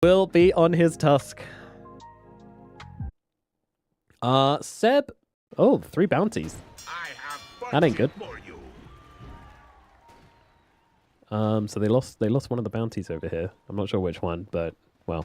will be on his tusk. Seb. Oh, 3 bounties. That ain't good. So they lost one of the bounties over here. I'm not sure which one, but well,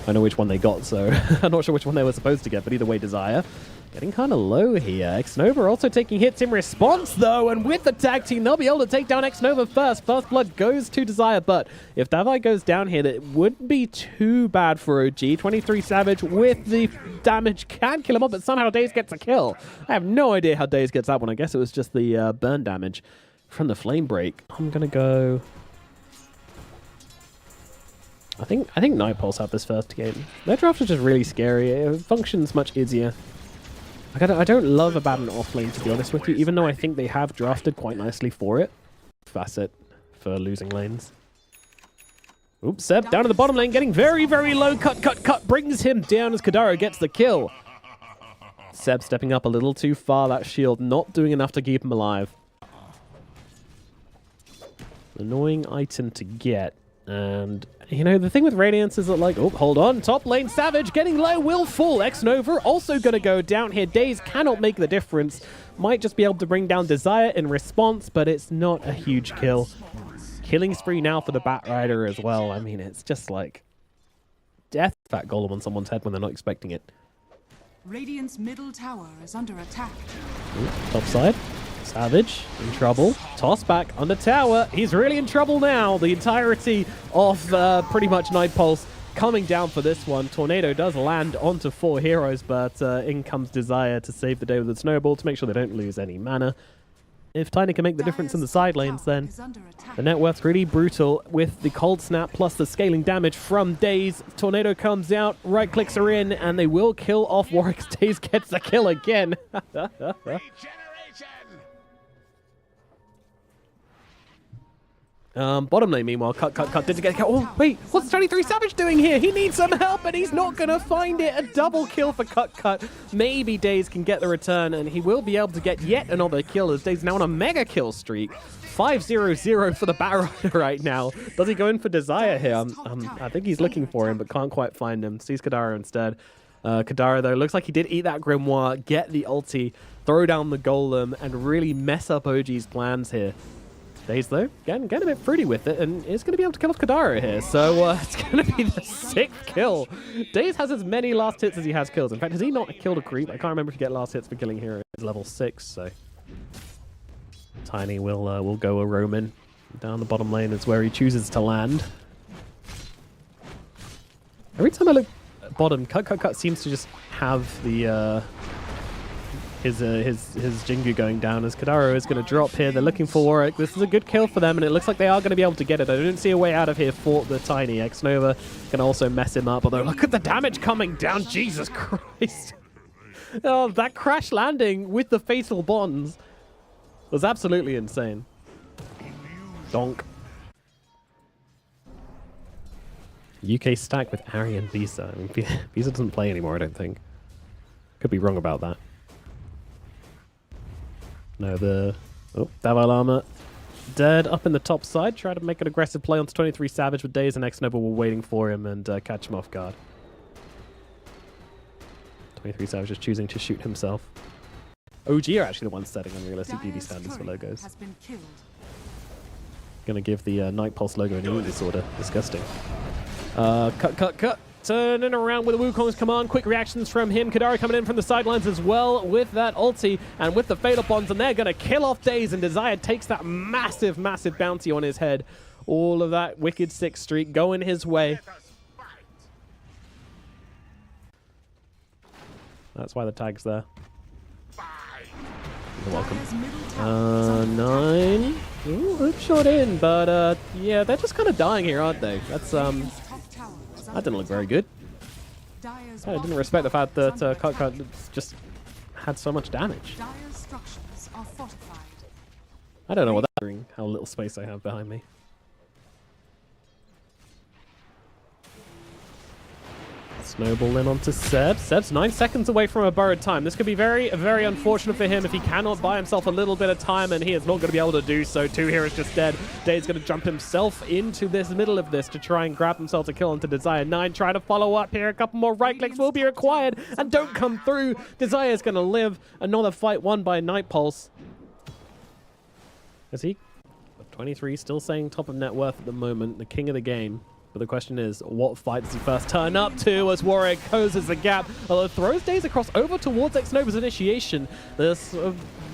I know which one they got, so I'm not sure which one they were supposed to get, but either way, Desire getting kind of low here. X-Nova also taking hits in response, though, and with the tag team, they'll be able to take down X-Nova first. First blood goes to Desire, but if Davai goes down here, that wouldn't be too bad for OG. 23 Savage with the damage can kill him up, but somehow Daze gets a kill. I have no idea how Daze gets that one. I guess it was just the burn damage from the flame break. I'm going to go... I think Night Pulse have this first game. Their draft is just really scary. It functions much easier. I don't love about an offlane, to be honest with you, even though I think they have drafted quite nicely for it. Facet for losing lanes. Oops, Seb down to the bottom lane, getting very, very low. Cut, brings him down as Kadaro gets the kill. Seb stepping up a little too far. That shield not doing enough to keep him alive. Annoying item to get. And, you know, the thing with Radiance is that, like, oh, hold on. Top lane, Savage getting low, will fall. X-Nova also going to go down here. Daze cannot make the difference. Might just be able to bring down Desire in response, but it's not a huge kill. Killing spree now for the Bat Rider as well. I mean, it's just like death fat golem on someone's head when they're not expecting it. Radiant's middle tower is under attack. Ooh, top side. Savage in trouble. Toss back on the tower. He's really in trouble now. The entirety of pretty much Night Pulse coming down for this one. Tornado does land onto 4 heroes, but in comes Desire to save the day with the snowball to make sure they don't lose any mana. If Tiny can make the difference in the side lanes, then the net worth's really brutal with the cold snap plus the scaling damage from Daze. Tornado comes out, right clicks her in, and they will kill off Warwick's. Daze gets the kill again. Bottom lane, meanwhile, cut. Did get a kill? Oh, wait, what's 23 Savage doing here? He needs some help, and he's not going to find it. A double kill for cut. Maybe Daze can get the return, and he will be able to get yet another kill as Daze now on a mega kill streak. 5-0-0 for the Bat Rider right now. Does he go in for Desire here? I think he's looking for him, but can't quite find him. Sees Kadaro instead. Kadaro, though, looks like he did eat that Grimoire, get the ulti, throw down the Golem, and really mess up OG's plans here. Daze, though, getting a bit fruity with it, and is going to be able to kill off Kadaro here. So it's going to be the 6th kill. Daze has as many last hits as he has kills. In fact, has he not killed a creep? I can't remember if you get last hits for killing heroes. It's level 6, so Tiny will go a Roman. Down the bottom lane is where he chooses to land. Every time I look at bottom, Cut seems to just have the his Jingu going down as Kadaro is going to drop here. They're looking for Warwick. This is a good kill for them, and it looks like they are going to be able to get it. I don't see a way out of here for the Tiny. X-Nova can also mess him up, although look at the damage coming down. Jesus Christ. Oh, that crash landing with the fatal bonds was absolutely insane. Donk. UK stack with Ari and Bisa. I mean, Bisa doesn't play anymore, I don't think. Could be wrong about that. No, Davai Lama dead up in the top side. Try to make an aggressive play onto 23 Savage with Daze, and X-Nova were waiting for him and catch him off guard. 23 Savage is choosing to shoot himself. OG are actually the ones setting unrealistic BB standards for logos. Gonna give the Night Pulse logo an eating disorder. Disgusting. Cut. Turning around with the Wukong's command. Quick reactions from him. Kadaro coming in from the sidelines as well with that ulti and with the fatal bonds, and they're going to kill off Daze, and Desire takes that massive bounty on his head. All of that wicked 6 streak going his way. That's why the tag's there. You're welcome. 9. Ooh, hook shot in, but yeah, they're just kind of dying here, aren't they? That's that didn't look very good. I didn't respect the fact that Cut just had so much damage. I don't know what that's doing, how little space I have behind me. Snowball in onto Seb. Seb's 9 seconds away from a borrowed time. This could be very, very unfortunate for him if he cannot buy himself a little bit of time, and he is not going to be able to do so. 2 heroes just dead. Dave's going to jump himself into this middle of this to try and grab himself a kill onto Desire. 9 trying to follow up here. A couple more right clicks will be required and don't come through. Desire's going to live. Another fight won by Night Pulse. Is he? 23 still saying top of net worth at the moment, the king of the game. But the question is, what fight does he first turn up to as Warwick closes the gap? Although throws Days across over towards X-Nova's initiation. There's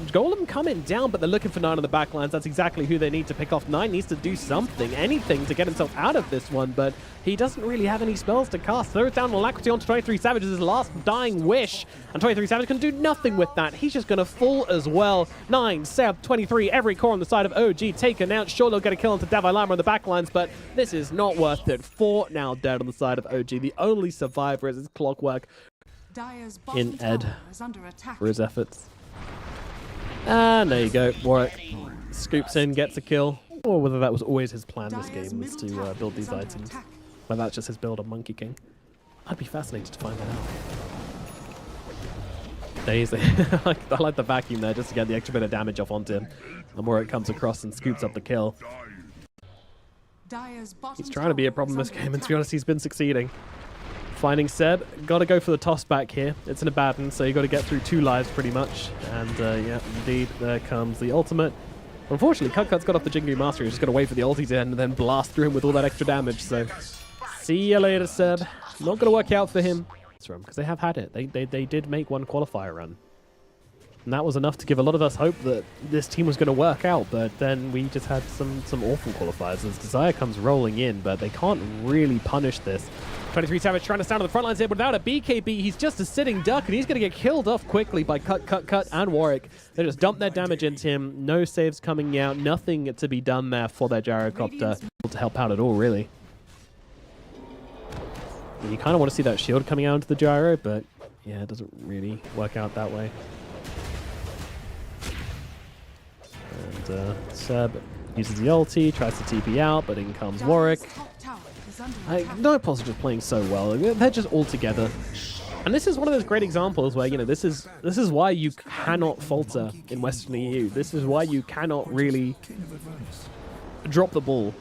Golem coming down, but they're looking for 9 on the backlines. That's exactly who they need to pick off. 9 needs to do something, anything to get himself out of this one, but he doesn't really have any spells to cast. Throws down Alacrity onto 23 Savage as his last dying wish, and 23 Savage can do nothing with that. He's just going to fall as well. 9, Seb, 23, every core on the side of OG taken out. Sure, they'll get a kill onto Davai Lama on the backlines, but this is not worth it. 4 now dead on the side of OG. The only survivor is his Clockwork in Ed for his efforts. And there you go. Warwick scoops in, gets a kill. Or whether that was always his plan this game, was to build these items. Whether that's just his build on Monkey King. I'd be fascinated to find that out. Days, I like the vacuum there just to get the extra bit of damage off onto him. And Warwick comes across and scoops up the kill. He's trying to be a problem this game, and to be honest, he's been succeeding. Finding Seb, gotta go for the toss back here. It's an Abaddon, so you gotta get through 2 lives pretty much. And yeah, indeed, there comes the ultimate. Unfortunately, Cutcut's got off the Jingu Master. He's just gotta wait for the ulti to end and then blast through him with all that extra damage. So, see you later, Seb. Not gonna work out for him. Because they have had it. They did make 1 qualifier run. And that was enough to give a lot of us hope that this team was going to work out, but then we just had some awful qualifiers as Desire comes rolling in, but they can't really punish this. 23 Savage trying to stand on the front lines here, but without a BKB, he's just a sitting duck, and he's going to get killed off quickly by Cut, and Warwick. They just dump their damage into him, no saves coming out, nothing to be done there for their gyrocopter to help out at all, really. And you kind of want to see that shield coming out into the gyro, but yeah, it doesn't really work out that way. And Seb uses the ulti, tries to TP out, but in comes Warwick. Night Pulse are just playing so well. They're just all together. And this is one of those great examples where, you know, this is why you cannot falter in Western EU. This is why you cannot really drop the ball.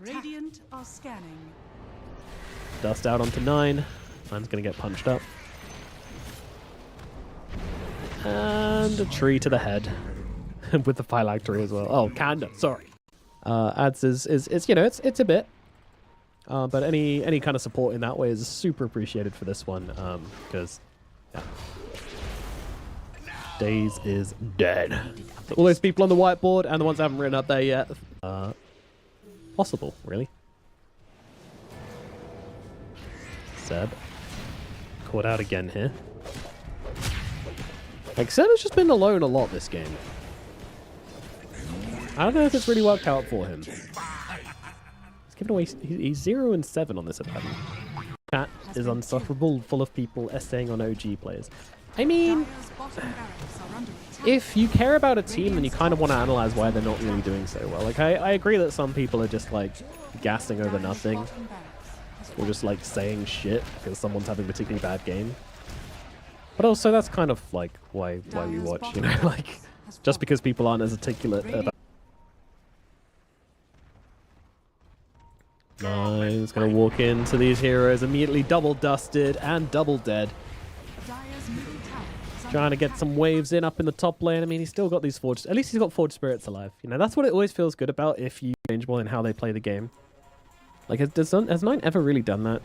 Radiant are scanning. Dust out onto 9. 9's going to get punched up. And a tree to the head. With the phylactery as well. Oh, Kanda, sorry. Ads is you know, it's a bit. But any kind of support in that way is super appreciated for this one. Because, yeah. Days is dead. So all those people on the whiteboard and the ones that haven't written up there yet. Possible, really. Seb. Caught out again here. Like, Seb has just been alone a lot this game. I don't know if it's really worked out for him. He's given away. He's 0-7 on this Abaddon. Chat is unsufferable, full of people essaying on OG players. I mean, if you care about a team, then you kind of want to analyze why they're not really doing so well. Like, I agree that some people are just like gassing over nothing, or just like saying shit because someone's having a particularly bad game. But also, that's kind of like why we watch, you know, like just because people aren't as articulate about. Nice, gonna walk into these heroes immediately double dusted and double dead. Trying to get some waves in up in the top lane. I mean, he's still got these forged. At least he's got forged spirits alive. You know, that's what it always feels good about if you changeable in how they play the game. Like, has 9 ever really done that?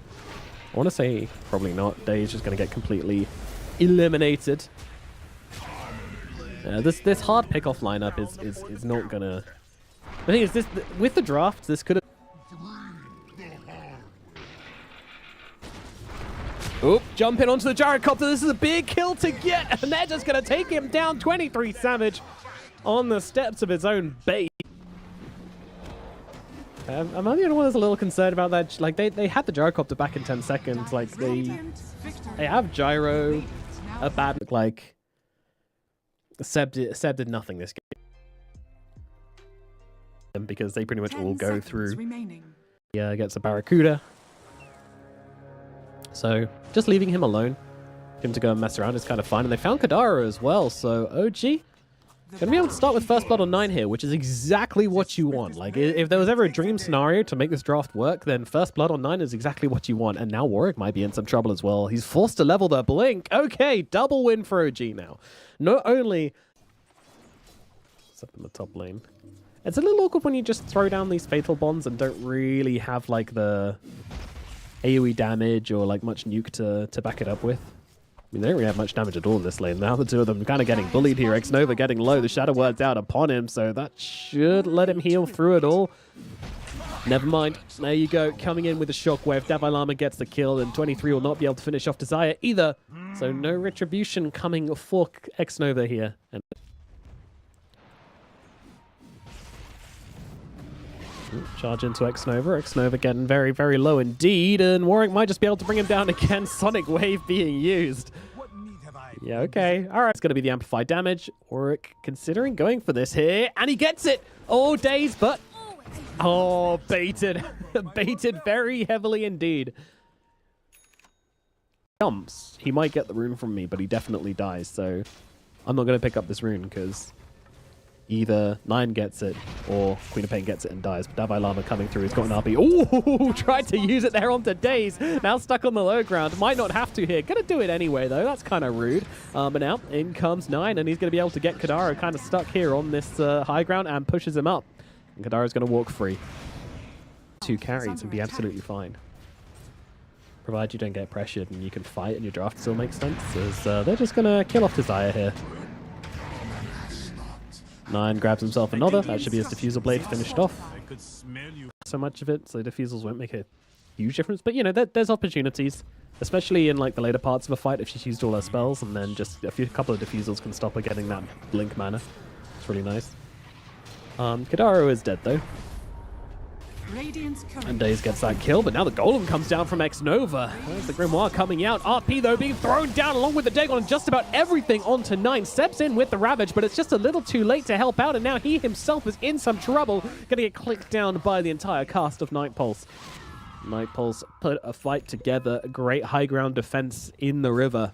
I want to say probably not. Day's just gonna get completely eliminated. This hard pick-off lineup is not gonna. The thing is, this with the draft, this could have. Oop, jumping onto the gyrocopter. This is a big kill to get, and they're just going to take him down. 23 Savage on the steps of his own base. Am I the only one that's a little concerned about that? Like, they had the gyrocopter back in 10 seconds. Like, they have gyro, a bad look like. Seb did nothing this game. Because they pretty much all go through. Yeah, gets a Barracuda. So just leaving him alone, him to go and mess around is kind of fine. And they found Kadara as well, so OG gonna be able to start with first blood on 9 here, which is exactly what you want. Like, if there was ever a dream scenario to make this draft work, then first blood on 9 is exactly what you want. And now Warwick might be in some trouble as well. He's forced to level the Blink. Okay, double win for OG now. Not only... What's up in the top lane? It's a little awkward when you just throw down these Fatal Bonds and don't really have, like, the AoE damage or, like, much nuke to back it up with. I mean, they don't really have much damage at all in this lane. Now the two of them kind of getting bullied here. X-Nova getting low. The Shadow Word's out upon him, so that should let him heal through it all. Never mind. There you go. Coming in with a shockwave. Davai Lama gets the kill, and 23 will not be able to finish off Desire either. So no retribution coming for X-Nova here. And charge into X-Nova. X-Nova getting very, very low indeed, and Warwick might just be able to bring him down again. Sonic Wave being used. Yeah, okay. All right, it's going to be the amplified damage. Warwick considering going for this here, and he gets it. Oh, days, but... Oh, baited. Baited very heavily indeed. He might get the rune from me, but he definitely dies, so I'm not going to pick up this rune because either 9 gets it or Queen of Pain gets it and dies. But Davai Lama coming through. He's got an RP. Oh, tried to use it there onto Daze. Now stuck on the low ground. Might not have to here. Gonna do it anyway, though. That's kind of rude. But now in comes 9, and he's going to be able to get Kadara kind of stuck here on this high ground and pushes him up. And Kadara's going to walk free. 2 carries and be absolutely fine. Provided you don't get pressured and you can fight and your draft still makes sense. As they're just going to kill off Desire here. 9 grabs himself another. That should be his Diffusal Blade finished off. So much of it, so diffusals won't make a huge difference. But, you know, there's opportunities, especially in, like, the later parts of a fight if she's used all her spells, and then just a couple of diffusals can stop her getting that blink mana. It's really nice. Kadaro is dead, though. And Daze gets that kill, but now the Golem comes down from X-Nova. There's the Grimoire coming out. RP, though, being thrown down along with the Dagon and just about everything onto 9. Steps in with the Ravage, but it's just a little too late to help out, and now he himself is in some trouble. Gonna get clicked down by the entire cast of Night Pulse. Night Pulse put a fight together. A great high ground defense in the river.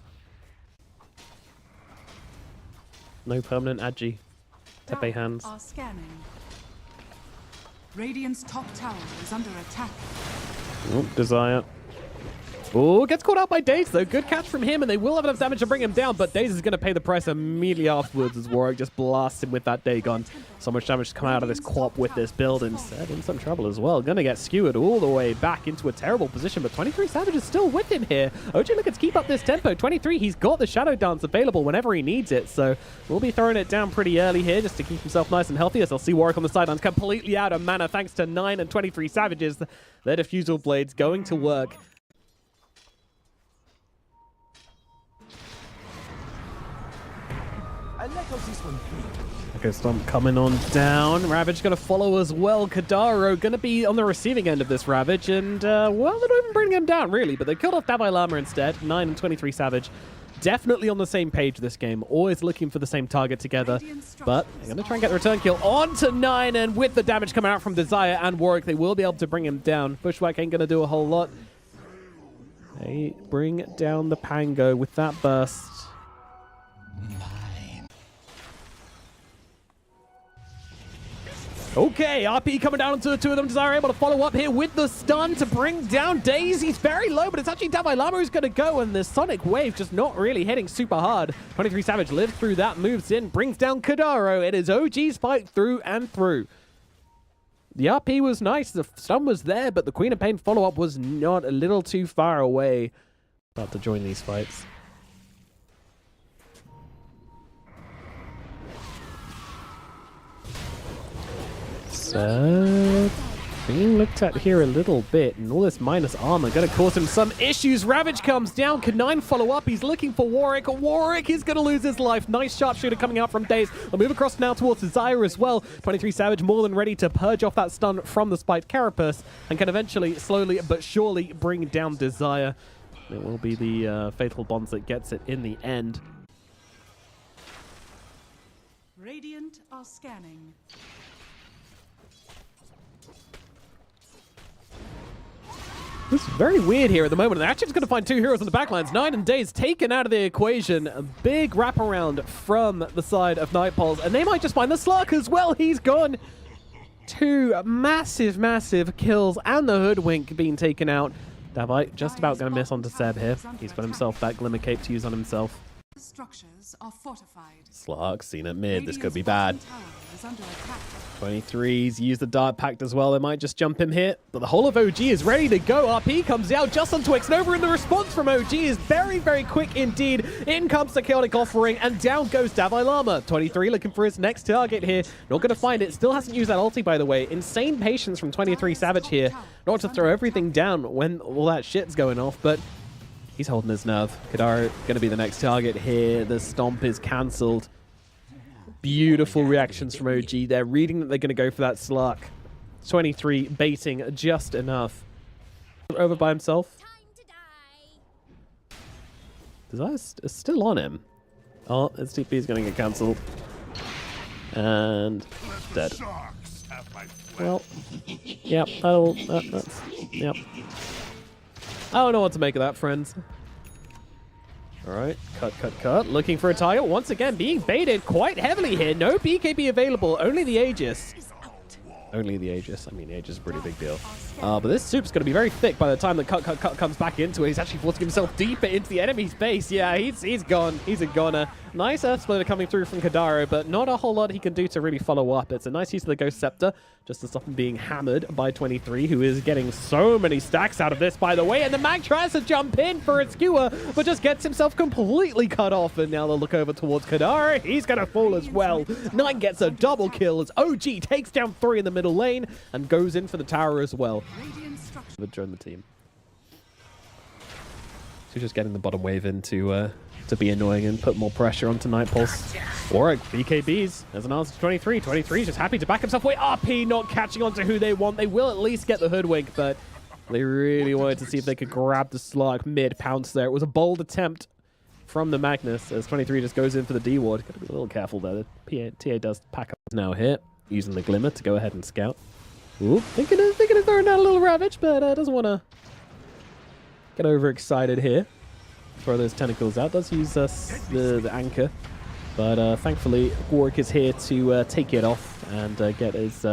No permanent Agi. Tepe hands. Radiant's top tower is under attack. Oh, Desire. Oh, gets caught out by Daze, though. Good catch from him, and they will have enough damage to bring him down, but Daze is going to pay the price immediately afterwards as Warwick just blasts him with that Dagon. So much damage to come out of this Quap with this build, and Zed in some trouble as well. Going to get skewered all the way back into a terrible position, but 23 Savage is still with him here. OG looking to keep up this tempo. 23, he's got the Shadow Dance available whenever he needs it, so we'll be throwing it down pretty early here just to keep himself nice and healthy, as I'll see Warwick on the sidelines completely out of mana thanks to 9 and 23 Savages. Their Diffusal Blades going to work. Okay, Stomp coming on down. Ravage going to follow as well. Kadaro going to be on the receiving end of this Ravage. And, well, they're not even bringing him down, really. But they killed off Davai Lama instead. 9 and 23 Savage. Definitely on the same page this game. Always looking for the same target together. But they're going to try and get the return kill onto 9. And with the damage coming out from Desire and Warwick, they will be able to bring him down. Bushwhack ain't going to do a whole lot. They bring down the Pango with that burst. Okay, RP coming down onto the 2 of them. Desire able to follow up here with the stun to bring down Daze. He's very low, but it's actually Davai Lama who's going to go, and the Sonic Wave just not really hitting super hard. 23 Savage lives through that, moves in, brings down Kadaro. It is OG's fight through and through. The RP was nice, the stun was there, but the Queen of Pain follow-up was not, a little too far away. About to join these fights. So, being looked at here a little bit, and all this minus armor going to cause him some issues. Ravage comes down. Can 9 follow up? He's looking for Warwick. Warwick is going to lose his life. Nice sharpshooter coming out from Daze. They'll move across now towards Desire as well. 23 Savage more than ready to purge off that stun from the spiked Carapace, and can eventually, slowly but surely, bring down Desire. It will be the Fatal Bonds that gets it in the end. Radiant are scanning. This is very weird here at the moment. They're actually just going to find two heroes on the backlines. 9 and Daze taken out of the equation. A big wraparound from the side of Nightpulse. And they might just find the Slug as well. He's gone. 2 massive, massive kills and the Hoodwink being taken out. Davite just about going to miss onto Seb here. He's got himself that Glimmer Cape to use on himself. The structures are fortified. Slug seen at mid. This could be bad. Tower is under attack. 23's used the Dart Pact as well. They might just jump him here. But the whole of OG is ready to go. RP comes out just onto Xnova, and the response from OG is very, very quick indeed. In comes the Chaotic Offering, and down goes Davai Lama. 23 looking for his next target here. Not going to find it. Still hasn't used that ulti, by the way. Insane patience from 23 Savage here. Not to throw everything down when all that shit's going off, but he's holding his nerve. Kadara going to be the next target here. The Stomp is cancelled. Beautiful reactions from OG. They're reading that they're going to go for that Slark. 23 baiting just enough. Over by himself. Desire is still on him. Oh, his TP is going to get cancelled. And dead. Well, yep, that's, yep. I don't know what to make of that, friends. Alright, cut. Looking for a target. Once again, being baited quite heavily here. No BKB available, only the Aegis. Only the Aegis. I mean, the Aegis is a pretty big deal. But this soup's going to be very thick by the time the cut comes back into it. He's actually forcing himself deeper into the enemy's base. Yeah, he's gone. He's a goner. Nice Earth Splitter coming through from Kadaro, but not a whole lot he can do to really follow up. It's a nice use of the Ghost Scepter, just to stop him being hammered by 23, who is getting so many stacks out of this, by the way. And the Mag tries to jump in for a skewer, but just gets himself completely cut off. And now they'll look over towards Kadaro. He's going to fall as well. 9 gets a double kill as OG takes down 3 in the middle lane and goes in for the tower as well. Would join the team. So just getting the bottom wave in to be annoying and put more pressure onto Nightpulse. Or BKBs as an answer to 23. 23 is just happy to back himself away. RP not catching on to who they want. They will at least get the Hoodwink, but they really wanted to see if they could grab the Slug mid-pounce there. It was a bold attempt from the Magnus as 23 just goes in for the D-Ward. Got to be a little careful there. The TA does pack up now here, using the Glimmer to go ahead and scout. Ooh, thinking of throwing down a little Ravage, but doesn't want to get overexcited here. Throw those tentacles out. Does use the anchor, but thankfully Warwick is here to take it off and get his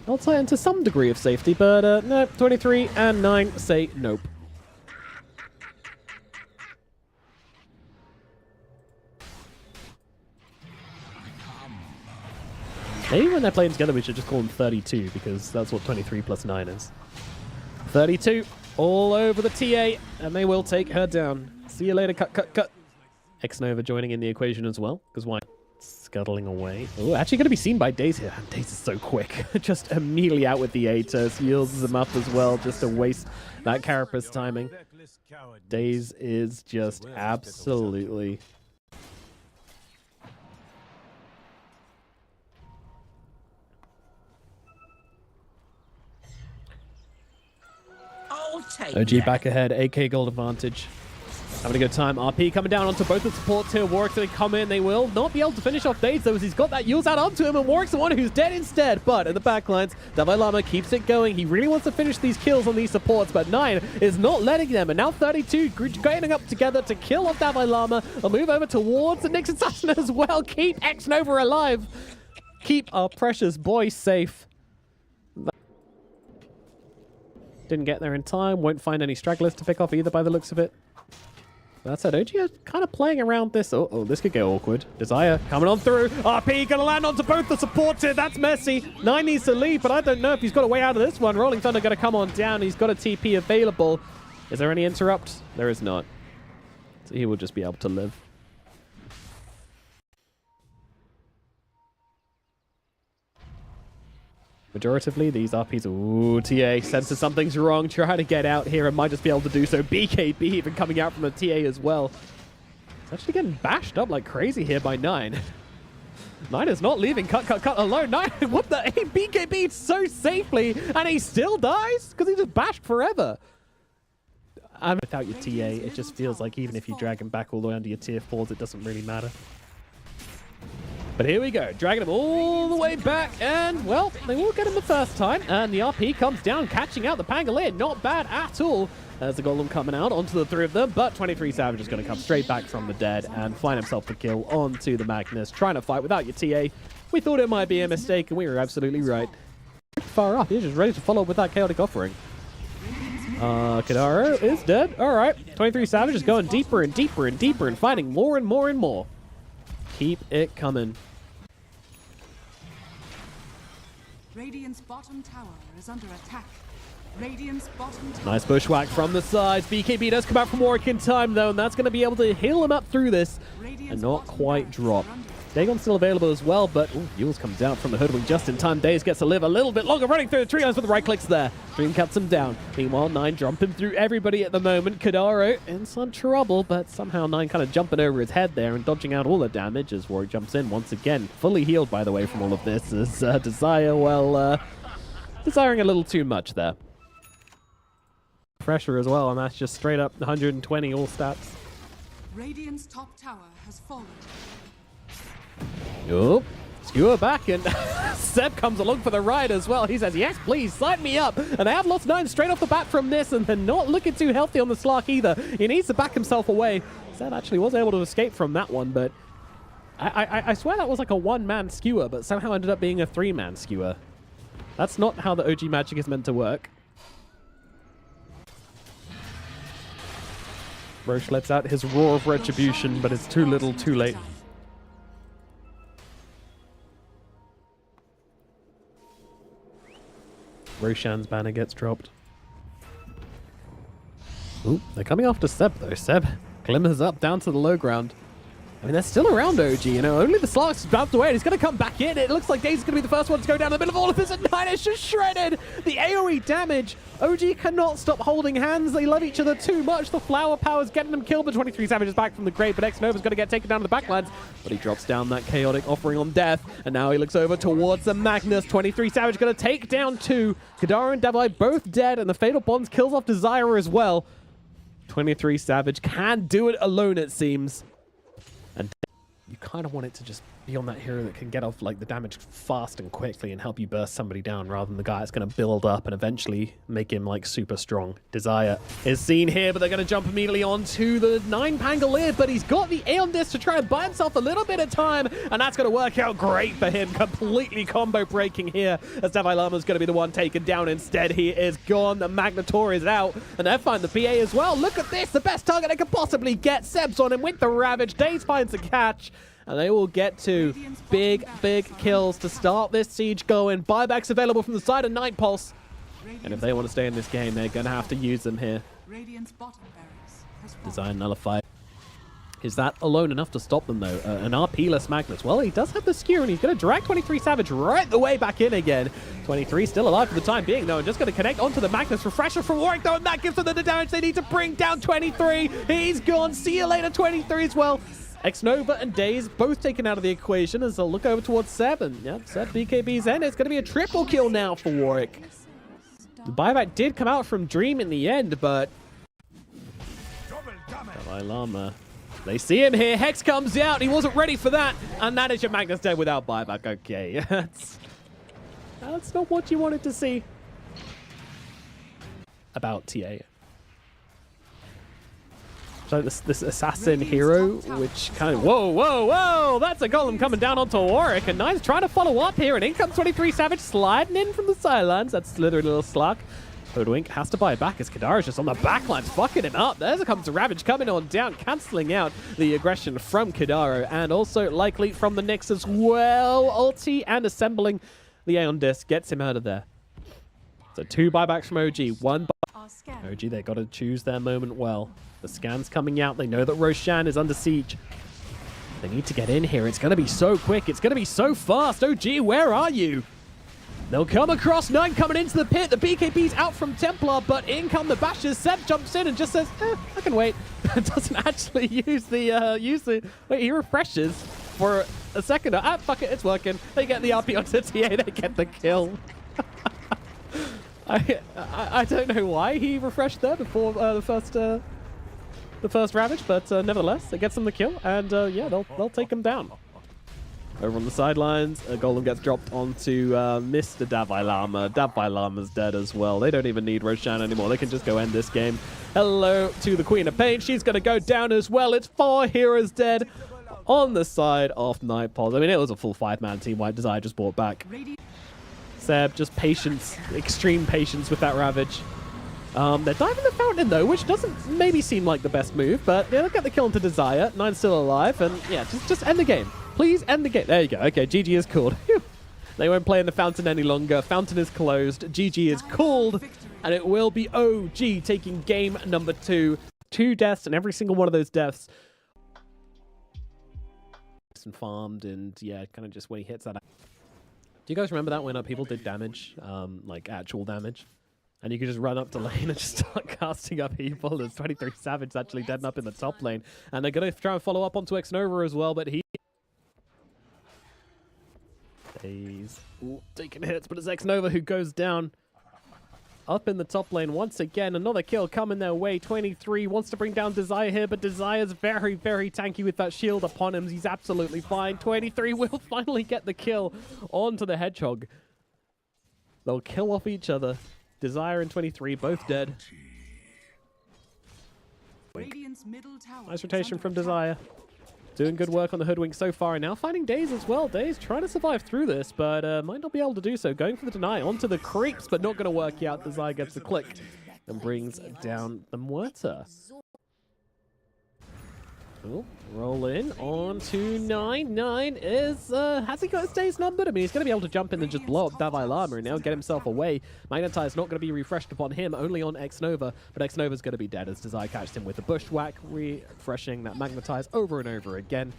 ulti into some degree of safety. But no, 23 and 9 say nope. Maybe when they're playing together, we should just call them 32, because that's what 23 plus 9 is. 32 all over the TA, and they will take her down. See you later, cut. Xnova joining in the equation as well, because why? Scuttling away. Oh, actually going to be seen by Daze here. And Daze is so quick. Just immediately out with the Atos. Heals him up as well, just to waste that Carapace timing. Daze is just absolutely... OG back ahead, AK gold advantage. Having a good time. RP coming down onto both the supports here. Warwick's going to come in. They will not be able to finish off Daze, though, as he's got that Yule's out onto him, and Warwick's the one who's dead instead. But in the backlines, Davai Lama keeps it going. He really wants to finish these kills on these supports, but 9 is not letting them. And now 32 gaining up together to kill off Davai Lama. They'll move over towards the Nyx Assassin as well. Keep Xnova alive. Keep our precious boy safe. Didn't get there in time. Won't find any stragglers to pick off either by the looks of it. That said, OG are kind of playing around this. Oh, this could get awkward. Desire coming on through. RP gonna land onto both the supports here. That's messy. 9 needs to leave, but I don't know if he's got a way out of this one. Rolling Thunder gonna come on down. He's got a TP available. Is there any interrupt? There is not. So he will just be able to live. Majoritively, these RPs, ooh, TA senses something's wrong, try to get out here and might just be able to do so. BKB even coming out from the TA as well. It's actually getting bashed up like crazy here by 9. 9 is not leaving cut alone. 9, what the? He BKB'd so safely and he still dies? Because he just bashed forever. Without your TA, it just feels like even if you drag him back all the way under your tier 4s, it doesn't really matter. But here we go, dragging him all the way back, and, well, they will get him the first time, and the RP comes down, catching out the Pangolier. Not bad at all. There's the Golem coming out onto the three of them, but 23 Savage is going to come straight back from the dead and find himself the kill onto the Magnus, trying to fight without your TA. We thought it might be a mistake, and we were absolutely right. Far up, he's just ready to follow up with that Chaotic Offering. Kadaro is dead. All right, 23 Savage is going deeper and deeper and deeper and finding more and more and more. Keep it coming. Radiant's bottom tower is under attack. Radiant's bottom tower. Nice bushwhack from the sides. BKB does come out from Warwick in time, though, and that's going to be able to heal him up through this and not quite drop. Dagon's still available as well, but Yules comes out from the Hoodwink just in time. Daze gets to live a little bit longer, running through the tree lines with the right clicks there. Dream cuts him down. Meanwhile, 9 jumping through everybody at the moment. Kadaro in some trouble, but somehow 9 kind of jumping over his head there and dodging out all the damage as Warwick jumps in once again. Fully healed, by the way, from all of this as Desire, well, desiring a little too much there. Pressure as well, and that's just straight up 120 all stats. Radiant's top tower has fallen. Oh, Skewer back, and Seb comes along for the ride as well. He says, yes, please, sign me up. And they have lost 9 straight off the bat from this, and they're not looking too healthy on the Slark either. He needs to back himself away. Seb actually was able to escape from that one, but I swear that was like a 1-man skewer, but somehow ended up being a 3-man skewer. That's not how the OG magic is meant to work. Roche lets out his roar of retribution, but it's too little, too late. Roshan's banner gets dropped. Ooh, they're coming after Seb, though. Seb glimmers up down to the low ground. I mean, they're still around OG, you know. Only the Slark's bounced away, and he's going to come back in. It looks like Daze is going to be the first one to go down in the middle of all of this, and 9 is just shredded. The AoE damage. OG cannot stop holding hands. They love each other too much. The flower power's getting them killed, but 23 Savage is back from the grave, but X-Nova's going to get taken down to the backlines, but he drops down that Chaotic Offering on death, and now he looks over towards the Magnus. 23 Savage going to take down 2. Kadara and Devai both dead, and the Fatal Bonds kills off Desire as well. 23 Savage can do it alone, it seems. And you kind of want it to just be on that hero that can get off like the damage fast and quickly and help you burst somebody down, rather than the guy that's going to build up and eventually make him like super strong. Desire is seen here, but they're going to jump immediately onto the 9 Pangolier, but he's got the Aeon Disc to try and buy himself a little bit of time, and that's going to work out great for him. Completely combo breaking here, as Devai Lama's going to be the one taken down instead. He is gone. The Magnetor is out, and they find the PA as well. Look at this, the best target they could possibly get. Seb's on him with the Ravage. Daze finds the catch, and they will get to big kills to start this siege going. Buybacks available from the side of Night Pulse. And if they want to stay in this game, they're going to have to use them here. Design nullified. Is that alone enough to stop them, though? An RP-less Magnus. Well, he does have the skewer, and he's going to drag 23 Savage right the way back in again. 23 still alive for the time being, though, and just going to connect onto the Magnus. Refresher from Warwick, though, and that gives them the damage they need to bring down 23. He's gone. See you later, 23 as well. X-Nova and Daze both taken out of the equation as they'll look over towards Seb. And yep, Seb BKB's end. It's going to be a triple kill now for Warwick. The buyback did come out from Dream in the end, but Devai Lama, they see him here. Hex comes out. He wasn't ready for that. And that is your Magnus dead without buyback. Okay, that's not what you wanted to see about TA. So this assassin hero, which kind of, whoa, that's a golem coming down onto Warwick, and Nine's trying to follow up here, and in comes 23 Savage sliding in from the sidelines. That's slithery little Slark. Hoodwink has to buy it back as Kadara's just on the backlines, fucking him up. There comes the Ravage coming on down, cancelling out the aggression from Kadaro, and also likely from the Nyx as well. Ulti and assembling the Aeon Disc gets him out of there. So 2 buybacks from OG, 1 OG, they got to choose their moment well. The scan's coming out. They know that Roshan is under siege. They need to get in here. It's going to be so quick. It's going to be so fast. OG, where are you? They'll come across. 9 coming into the pit. The BKB's out from Templar, but in come the Bashers. Seb jumps in and just says, I can wait. Doesn't actually use the... Wait, he refreshes for a second. Fuck it, it's working. They get the RP onto TA. They get the kill. I don't know why he refreshed there before the first Ravage, but nevertheless, it gets them the kill, and yeah, they'll take him down. Over on the sidelines, a golem gets dropped onto Mr. Davai Lama. Davai Lama's dead as well. They don't even need Roshan anymore. They can just go end this game. Hello to the Queen of Pain. She's going to go down as well. It's 4 heroes dead on the side of Nightpod. I mean, it was a full 5-man team. White Desire just brought back. Seb, just patience, extreme patience with that Ravage. They're diving the Fountain, though, which doesn't maybe seem like the best move, but they'll get the kill into Desire. 9's still alive, and yeah, just end the game. Please end the game. There you go. Okay, GG is called. They won't play in the Fountain any longer. Fountain is closed. GG is called, and it will be OG taking game number 2. 2 deaths, and every single one of those deaths and farmed, and yeah, kind of just when he hits that. Do you guys remember that when people did damage, like actual damage? And you could just run up to lane and just start casting up people. There's 23 Savage actually dead up in the top lane. And they're going to try and follow up onto X-Nova as well, but he... He's taking hits, but it's X-Nova who goes down. Up in the top lane once again. Another kill coming their way. 23 wants to bring down Desire here, but Desire's very, very tanky with that shield upon him. He's absolutely fine. 23 will finally get the kill onto the Hedgehog. They'll kill off each other. Desire and 23, both dead. Nice rotation from Desire. Doing good work on the Hoodwink so far, and now finding Daze as well. Daze trying to survive through this, but might not be able to do so. Going for the deny onto the creeps, but not going to work out. Desire gets the click and brings down the Muerta. Oh, roll in on to 9. 9 is, has he got his days numbered? I mean, he's going to be able to jump in and just blow up Davai Lama and now get himself away. Magnetize not going to be refreshed upon him, only on X-Nova, but X-Nova's going to be dead as Desire catches him with a bushwhack, refreshing that Magnetize over and over again.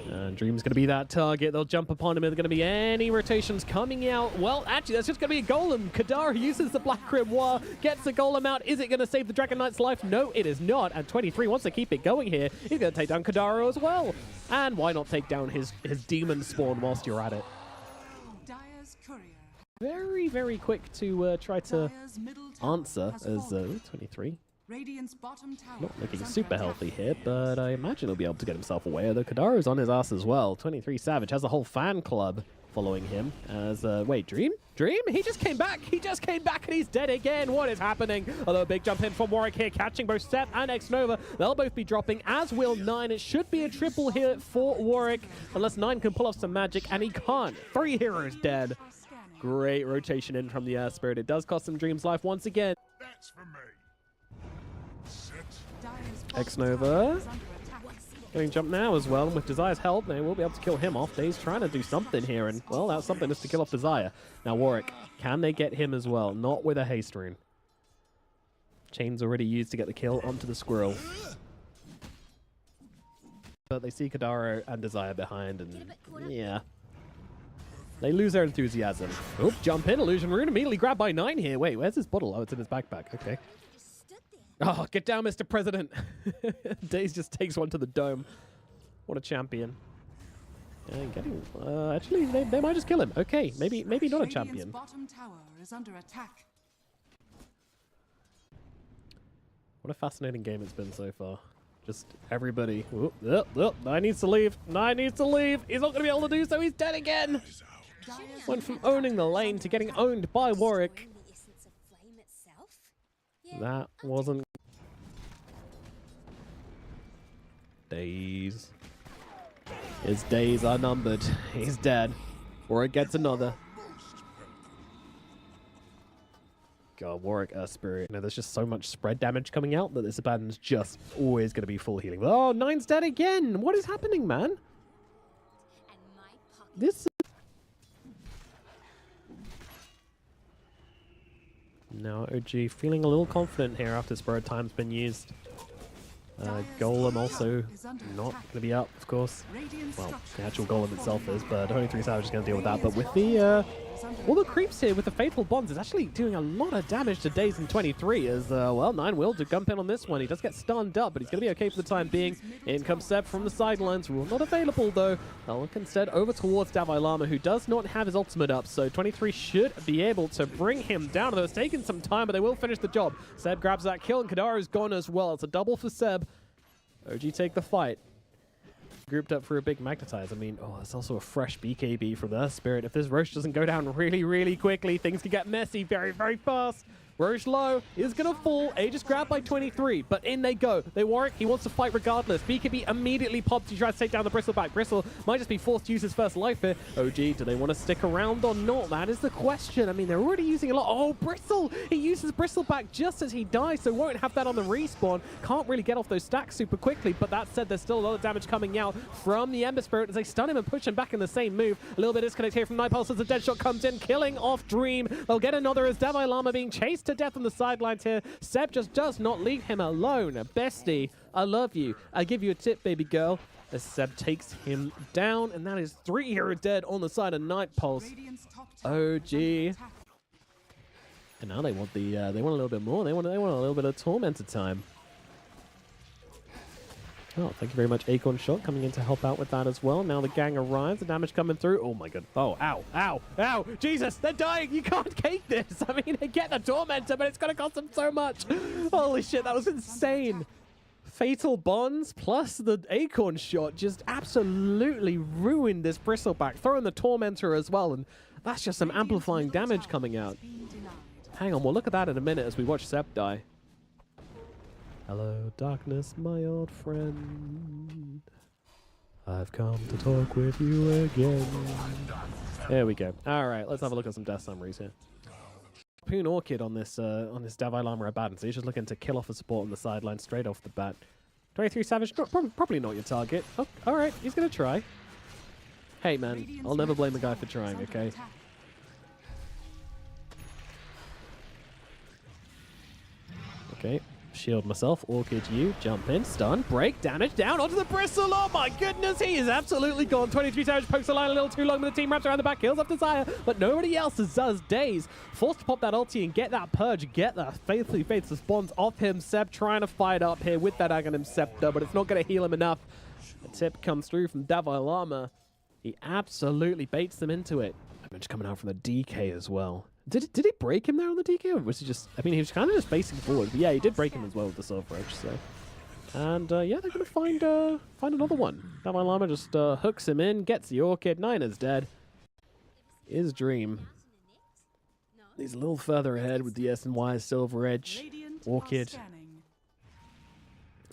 And Dream's going to be that target. They'll jump upon him. Are there going to be any rotations coming out? Well, actually, that's just going to be a Golem. Kadar uses the Black Grimoire, gets the Golem out. Is it going to save the Dragon Knight's life? No, it is not. And 23 wants to keep it going here. He's going to take down Kadaro as well. And why not take down his demon spawn whilst you're at it? Very, very quick to try to answer as 23. Not looking super healthy here, but I imagine he'll be able to get himself away. Although Kadaro's on his ass as well. 23 Savage has a whole fan club following him. As wait, Dream? Dream? He just came back. He just came back and he's dead again. What is happening? Although a big jump in from Warwick here, catching both Seth and X-Nova. They'll both be dropping, as will 9. It should be a triple here for Warwick, unless 9 can pull off some magic, and he can't. 3 heroes dead. Great rotation in from the Air Spirit. It does cost him Dream's life once again. That's for me. X-Nova getting jump now as well, and with Desire's help, they will be able to kill him off. Daze trying to do something here, and, well, that something is to kill off Desire. Now, Warwick, can they get him as well? Not with a haste rune. Chain's already used to get the kill onto the squirrel. But they see Kadaro and Desire behind, and, yeah. They lose their enthusiasm. Oop, jump in, illusion rune, immediately grabbed by 9 here. Wait, where's his bottle? Oh, it's in his backpack. Okay. Oh, get down, Mr. President. Daze just takes one to the dome. What a champion. Getting, actually, they might just kill him. Okay, maybe not a champion. Bottom tower is under attack. What a fascinating game it's been so far. Just everybody. Oop, 9 needs to leave. 9 needs to leave. He's not going to be able to do so. He's dead again. Went from owning the lane to getting owned by Warwick. That wasn't... Daze. His days are numbered. He's dead. Warwick gets another. God, Warwick Spirit. You know, there's just so much spread damage coming out that this abandon's just always going to be full healing. Oh, 9's dead again! What is happening, man? This... Now, OG feeling a little confident here after Spirit Time's been used. Golem also not going to be up, of course. Well, the actual Golem itself is, but only 3 Savage is going to deal with that. But with the all the creeps here with the Fatal Bonds is actually doing a lot of damage to Daze in 23 as, well, 9 will to jump in on this one. He does get stunned up, but he's going to be okay for the time being. In comes Seb from the sidelines. Rule not available, though. They'll look instead over towards Davai Lama, who does not have his ultimate up, so 23 should be able to bring him down. Though it's taken some time, but they will finish the job. Seb grabs that kill, and Kadaru's gone as well. It's a double for Seb. OG take the fight. Grouped up for a big magnetize. I mean, oh, there's also a fresh BKB from the Spirit. If this Roche doesn't go down really, really quickly, things can get messy very, very fast. Roche low is going to fall. Aegis grabbed by 23, but in they go. They Warwick, he wants to fight regardless. BKB immediately pops. He tries to take down the Bristleback. Bristle might just be forced to use his first life here. OG, do they want to stick around or not? That is the question. I mean, they're already using a lot. Oh, Bristle! He uses Bristleback just as he dies, so won't have that on the respawn. Can't really get off those stacks super quickly, but that said, there's still a lot of damage coming out from the Ember Spirit as they stun him and push him back in the same move. A little bit of disconnect here from Night Pulse as the Deadshot comes in, killing off Dream. They'll get another as Davai Lama being chased to death on the sidelines here. Seb just does not leave him alone. Bestie, I love you. I give you a tip, baby girl. As Seb takes him down, and that is 3 heroes dead on the side of Night Pulse. OG. And now they want the they want a little bit more. They want a little bit of Tormentor time. Oh, thank you very much, Acorn Shot, coming in to help out with that as well. Now the gang arrives, the damage coming through. Oh my god. Oh, ow, ow, ow. Jesus, they're dying. You can't cake this. I mean, they get the Tormentor, but it's going to cost them so much. Holy shit, that was insane. Fatal Bonds plus the Acorn Shot just absolutely ruined this Bristleback. Throw in the Tormentor as well, and that's just some amplifying damage coming out. Hang on, we'll look at that in a minute as we watch Seb die. Hello, darkness, my old friend. I've come to talk with you again. There we go. All right, let's have a look at some death summaries here. Poon Orchid on this Davai Lama Abaddon, so he's just looking to kill off a support on the sideline straight off the bat. 23 Savage, probably not your target. Oh, all right, he's going to try. Hey, man, I'll never blame a guy for trying, okay? Okay. Shield myself, Orchid you, jump in, stun, break, damage, down onto the Bristle. Oh my goodness, he is absolutely gone. 23 Savage pokes the line a little too long, but the team wraps around the back, kills off Desire, but nobody else does. Daze forced to pop that ulti and get that purge, get that faithfully faithful spawns off him. Seb trying to fight up here with that Aghanim Scepter, but it's not going to heal him enough. A tip comes through from Davai Lama. He absolutely baits them into it. Damage coming out from the DK as well. Did he break him there on the DK, or was he just... I mean, he was kind of just facing forward. But yeah, he did break him as well with the Silver Edge, so... And, yeah, they're going to find another one. Davai Lama just hooks him in, gets the Orchid. Nina's dead. Is Dream. He's a little further ahead with the S&Y Silver Edge. Orchid.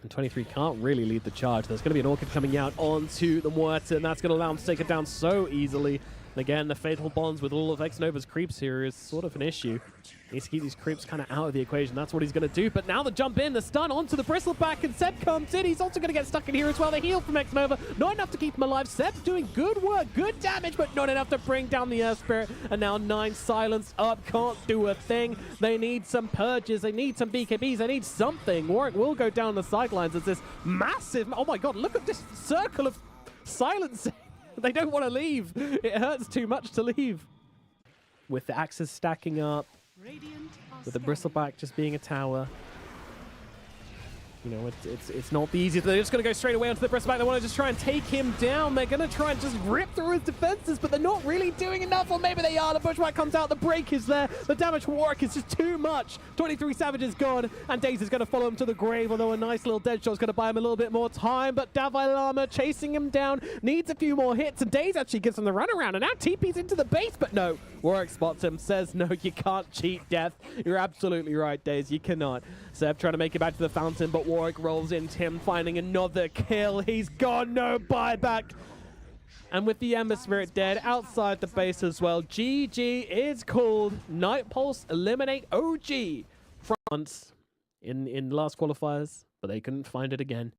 And 23 can't really lead the charge. There's going to be an Orchid coming out onto the Muerta, and that's going to allow him to take it down so easily. And again, the Fatal Bonds with all of X-Nova's creeps here is sort of an issue. He needs to keep these creeps kind of out of the equation. That's what he's going to do. But now the jump in, the stun onto the Bristleback, and Seb comes in. He's also going to get stuck in here as well. The heal from X-Nova. Not enough to keep him alive. Seb's doing good work, good damage, but not enough to bring down the Earth Spirit. And now 9 silenced up, can't do a thing. They need some purges. They need some BKBs. They need something. Warwick will go down the sidelines as this massive... Oh my god, look at this circle of silencing. They don't want to leave. It hurts too much to leave. With the axes stacking up, with the Bristleback just being a tower. You know, it's not the easiest. They're just going to go straight away onto the Bristleback. They want to just try and take him down. They're going to try and just rip through his defenses, but they're not really doing enough. Or maybe they are. The Bushwhack comes out. The break is there. The damage for Warwick is just too much. 23 Savage is gone, and Daze is going to follow him to the grave, although a nice little dead shot is going to buy him a little bit more time. But Davai Lama chasing him down, needs a few more hits, and Daze actually gives him the runaround, and now TP's into the base, but no. Warwick spots him, says, no, you can't cheat death. You're absolutely right, Daze. You cannot. Seb trying to make it back to the fountain, but Warwick rolls in. Tim finding another kill. He's gone. No buyback. And with the Ember Spirit dead outside the base as well, GG is called. Night Pulse eliminate OG once in last qualifiers, but they couldn't find it again.